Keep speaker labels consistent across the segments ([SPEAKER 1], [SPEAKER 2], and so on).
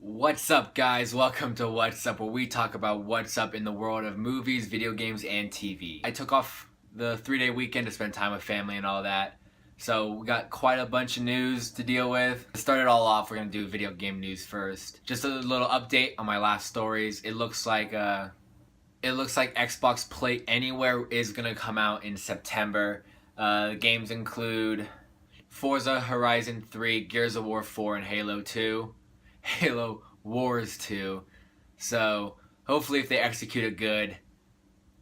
[SPEAKER 1] What's up, guys? Welcome to What's Up, where we talk about what's up in the world of movies, video games, and TV. I took off the 3-day weekend to spend time with family and all that, so we got quite a bunch of news to deal with. To start it all off, we're gonna do video game news first. Just a little update on my last stories. It looks like Xbox Play Anywhere is gonna come out in September. The games include Forza Horizon 3, Gears of War 4, and Halo 2. Halo Wars 2. So hopefully if they execute it good,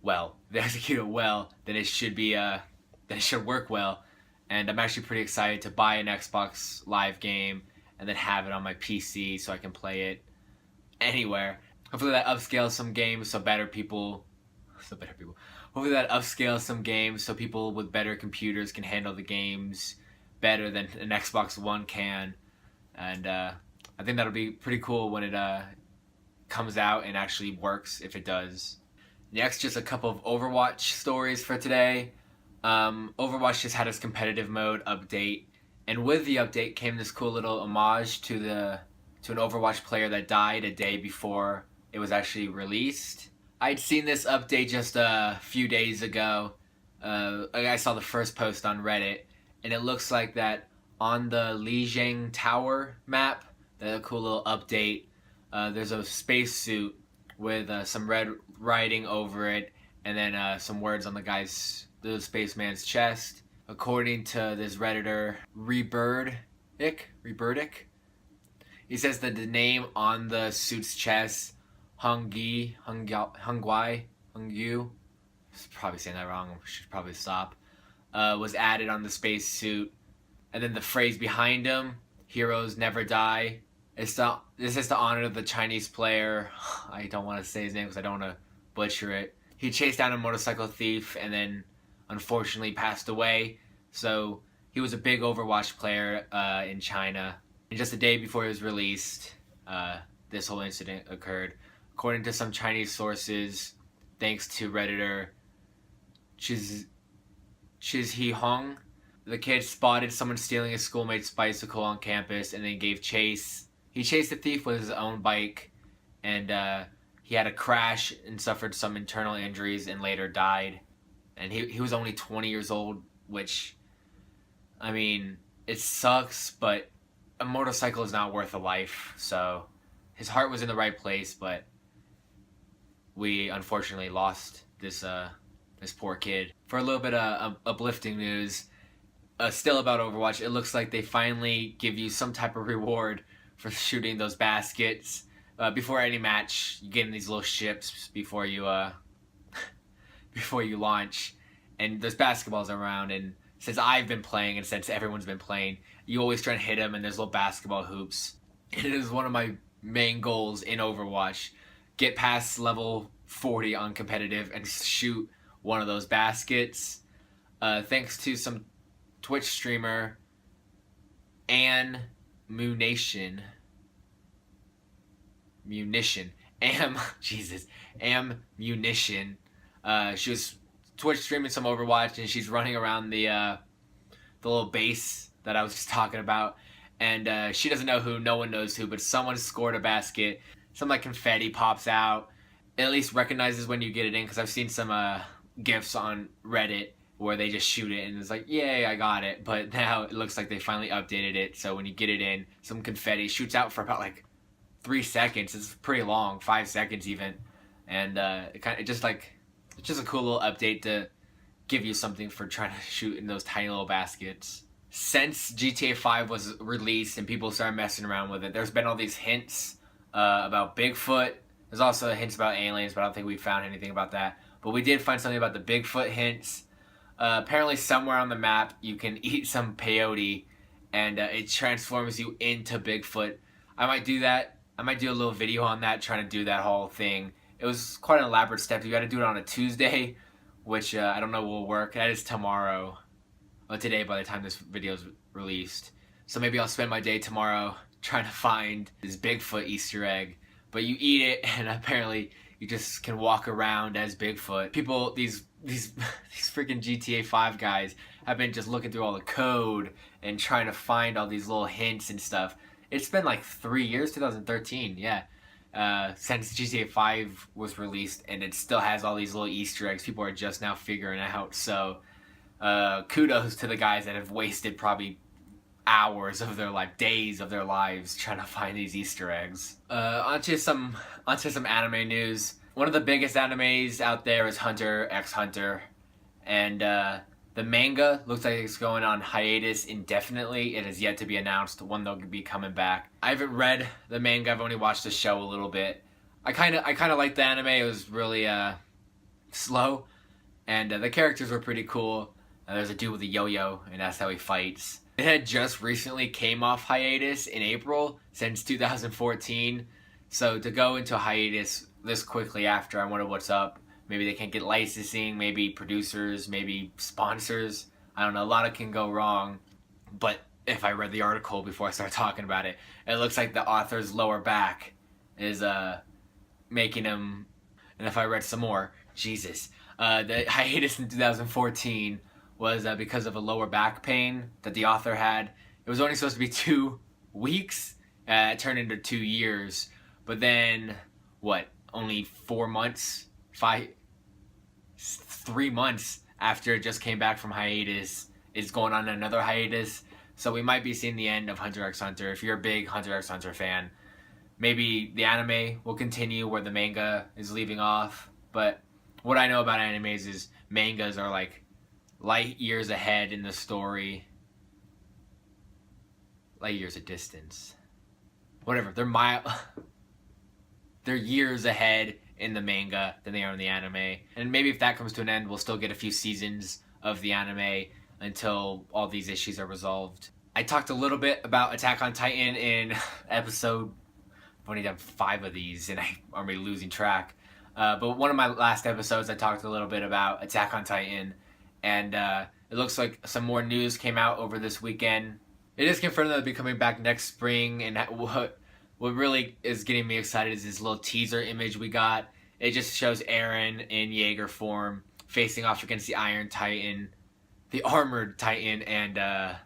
[SPEAKER 1] then it should be then it should work well. And I'm actually pretty excited to buy an Xbox Live game and then have it on my PC so I can play it anywhere. Hopefully that upscales some games so Hopefully that upscales some games so people with better computers can handle the games better than an Xbox One can. And I think that'll be pretty cool when it comes out and actually works, if it does. Next, just a couple of Overwatch stories for today. Overwatch just had its competitive mode update, and with the update came this cool little homage to an Overwatch player that died a day before it was actually released. I'd seen this update just a few days ago. I saw the first post on Reddit, and it looks like that on the Lijiang Tower map, a cool little update. There's a spacesuit with some red writing over it, and then some words on the spaceman's chest. According to this Redditor, Rebirdic, he says that the name on the suit's chest, Hungyu, probably saying that wrong. I should probably stop. Was added on the spacesuit, and then the phrase behind him, "Heroes never die." This is to honor the Chinese player. I don't want to say his name because I don't want to butcher it. He chased down a motorcycle thief and then unfortunately passed away. So he was a big Overwatch player in China. And just a day before he was released, this whole incident occurred. According to some Chinese sources, thanks to Redditor Chizhi Hong, the kid spotted someone stealing his schoolmate's bicycle on campus and then gave chase. He chased the thief with his own bike, and he had a crash and suffered some internal injuries and later died. And he was only 20 years old, which, I mean, it sucks, but a motorcycle is not worth a life. So his heart was in the right place, but we unfortunately lost this poor kid. For a little bit of uplifting news, still about Overwatch, it looks like they finally give you some type of reward for shooting those baskets. Before any match, you get in these little ships before you launch, and there's basketballs around. And since I've been playing and since everyone's been playing, you always try to hit them, and there's little basketball hoops. And it is one of my main goals in Overwatch: get past level 40 on competitive and shoot one of those baskets. Thanks to some Twitch streamer Munition. She was Twitch streaming some Overwatch, and she's running around the little base that I was just talking about, and she doesn't know who, no one knows who, but someone scored a basket. Some like confetti pops out. It at least recognizes when you get it in, because I've seen some GIFs on Reddit where they just shoot it and it's like, yay, I got it. But now it looks like they finally updated it, so when you get it in, some confetti shoots out for about like 3 seconds. It's pretty long, 5 seconds even. And it's just a cool little update to give you something for trying to shoot in those tiny little baskets. Since GTA 5 was released and people started messing around with it, there's been all these hints about Bigfoot. There's also hints about aliens, but I don't think we found anything about that. But we did find something about the Bigfoot hints. Apparently somewhere on the map you can eat some peyote and it transforms you into Bigfoot. I might do that. I might do a little video on that, trying to do that whole thing. It was quite an elaborate step. You got to do it on a Tuesday, which I don't know will work. That is tomorrow. Or today by the time this video is released. So maybe I'll spend my day tomorrow trying to find this Bigfoot Easter egg. But you eat it, and apparently you just can walk around as Bigfoot. People, these freaking GTA 5 guys have been just looking through all the code and trying to find all these little hints and stuff. It's been like 3 years, 2013, yeah, since GTA 5 was released, and it still has all these little Easter eggs people are just now figuring out. So, kudos to the guys that have wasted probably hours of their life, days of their lives trying to find these Easter eggs. Onto some anime news. One of the biggest animes out there is Hunter x Hunter, and the manga looks like it's going on hiatus indefinitely. It is yet to be announced when they'll be coming back. I haven't read the manga. I've only watched the show a little bit. I kind of liked the anime. It was really slow, and the characters were pretty cool. There's a dude with a yo-yo, and that's how he fights. It had just recently came off hiatus in April since 2014, so to go into hiatus this quickly after, I wonder what's up. Maybe they can't get licensing, maybe producers, maybe sponsors. I don't know, a lot can go wrong. But if I read the article before I start talking about it, it looks like the author's lower back is making him, and if I read some more, Jesus. The hiatus in 2014 was because of a lower back pain that the author had. It was only supposed to be 2 weeks. It turned into 2 years. But then, only 4 months? 3 months after it just came back from hiatus, it's going on another hiatus. So we might be seeing the end of Hunter x Hunter. If you're a big Hunter x Hunter fan, maybe the anime will continue where the manga is leaving off. But what I know about animes is mangas are like light years ahead in the story. Light years of distance. Whatever. They're years ahead in the manga than they are in the anime. And maybe if that comes to an end, we'll still get a few seasons of the anime until all these issues are resolved. I talked a little bit about Attack on Titan in episode... I've only done 5 of these and I'm already losing track. But one of my last episodes, I talked a little bit about Attack on Titan. And it looks like some more news came out over this weekend. It is confirmed that they'll be coming back next spring, and what really is getting me excited is this little teaser image we got. It just shows Eren in Jaeger form facing off against the Iron Titan, the Armored Titan, and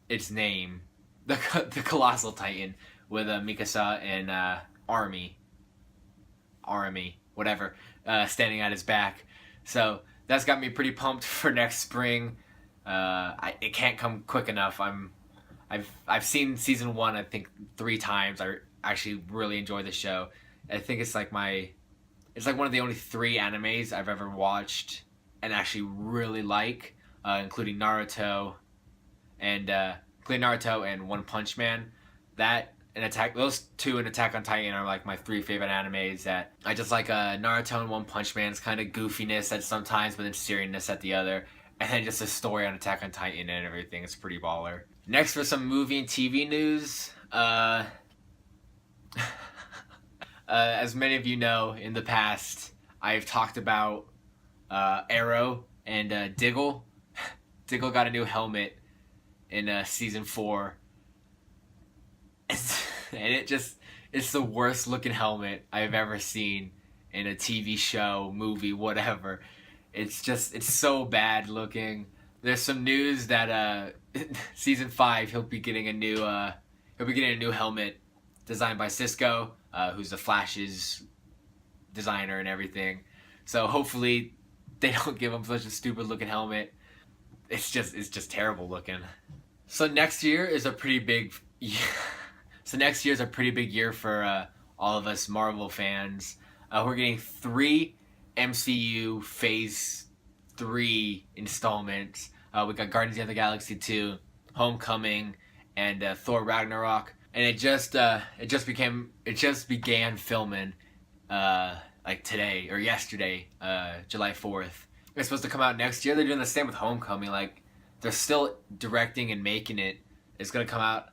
[SPEAKER 1] its name, the Colossal Titan, with Mikasa and Army, whatever, standing at his back. So that's got me pretty pumped for next spring. It can't come quick enough. I've seen season 1 I think 3 times. I actually really enjoy the show. I think it's like one of the only 3 animes I've ever watched and actually really like, including Naruto and One Punch Man. Those 2 and Attack on Titan are like my 3 favorite animes. That I just like Naruto and One Punch Man's kind of goofiness at sometimes, but then seriousness at the other. And then just the story on Attack on Titan and everything. It's pretty baller. Next for some movie and TV news. As many of you know, in the past, I've talked about Arrow and Diggle. Diggle got a new helmet in season 4. And it's the worst looking helmet I've ever seen in a TV show, movie, whatever. It's so bad looking. There's some news that season 5 he'll be getting a new helmet designed by Cisco, who's the Flash's designer and everything. So hopefully they don't give him such a stupid looking helmet. It's just terrible looking. So next year is a pretty big year for all of us Marvel fans. We're getting 3 MCU Phase 3 installments. We got Guardians of the Galaxy 2, Homecoming, and Thor Ragnarok. And it just began filming like today or yesterday, July 4th. It's supposed to come out next year. They're doing the same with Homecoming. Like, they're still directing and making it. It's gonna come out.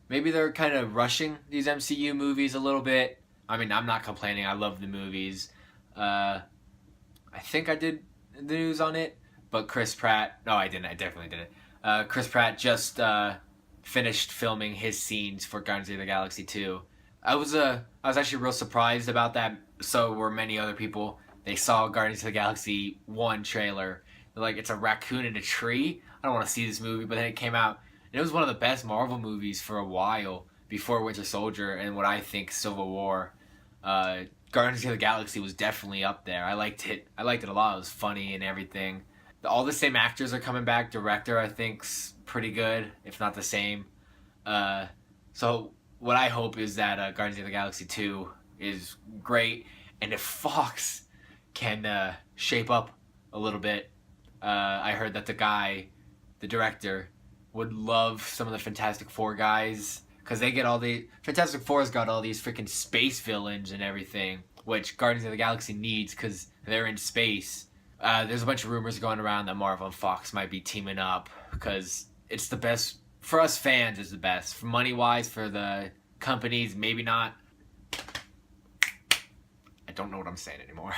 [SPEAKER 1] Maybe they're kind of rushing these MCU movies a little bit. I mean, I'm not complaining. I love the movies. I think I did the news on it, but Chris Pratt... No, I didn't. I definitely didn't. Chris Pratt just finished filming his scenes for Guardians of the Galaxy 2. I was actually real surprised about that. So were many other people. They saw Guardians of the Galaxy 1 trailer. They're like, it's a raccoon in a tree? I don't want to see this movie. But then it came out, And it was one of the best Marvel movies for a while before Winter Soldier and what I think Civil War. Guardians of the Galaxy was definitely up there. I liked it. I liked it a lot. It was funny and everything. All the same actors are coming back. Director, I think's pretty good, if not the same. So what I hope is that Guardians of the Galaxy 2 is great, and if Fox can shape up a little bit. I heard that the director, would love some of the Fantastic Four guys, because they get all the Fantastic Four's got all these freaking space villains and everything, which Guardians of the Galaxy needs because they're in space. There's a bunch of rumors going around that Marvel and Fox might be teaming up because it's the best for us fans. Is the best for money wise. For the companies, maybe not. I don't know what I'm saying anymore.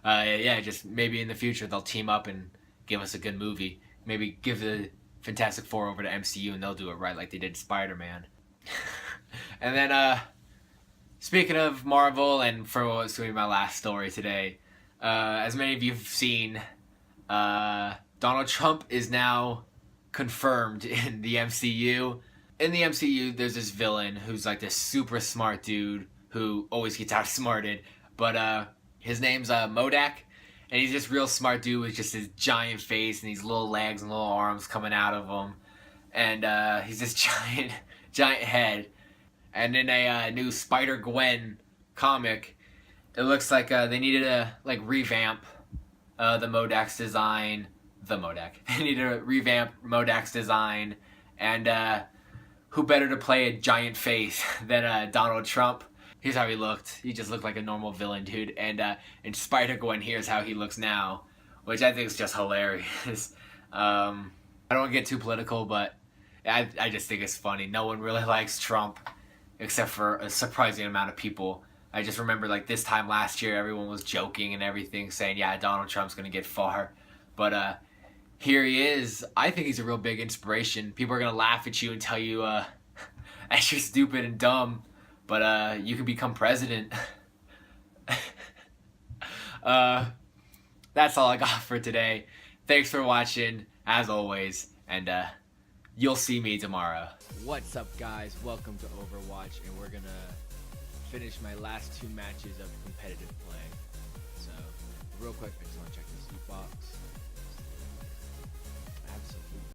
[SPEAKER 1] Yeah, just maybe in the future they'll team up and give us a good movie. Maybe give the Fantastic Four over to MCU and they'll do it right like they did Spider-Man. And then, speaking of Marvel, and for what's going to be my last story today, as many of you have seen, Donald Trump is now confirmed in the MCU. In the MCU, there's this villain who's like this super smart dude who always gets outsmarted, but his name's Modaak, and he's this real smart dude with just his giant face and these little legs and little arms coming out of him, and he's this giant head. And in a new Spider-Gwen comic, it looks like they needed to revamp the Modaak's design. They needed to revamp Modaak's design, and who better to play a giant face than Donald Trump? Here's how he looked. He just looked like a normal villain, dude. And in Spider-Gwen, here's how he looks now, which I think is just hilarious. I don't want to get too political, but I just think it's funny. No one really likes Trump, except for a surprising amount of people. I just remember this time last year, everyone was joking and everything, saying, yeah, Donald Trump's going to get far. But here he is. I think he's a real big inspiration. People are going to laugh at you and tell you that you're stupid and dumb, but you can become president. That's all I got for today. Thanks for watching, as always, and you'll see me tomorrow.
[SPEAKER 2] What's up, guys? Welcome to Overwatch, and we're gonna finish my last 2 matches of competitive play. So, real quick, I just want to check this loot box.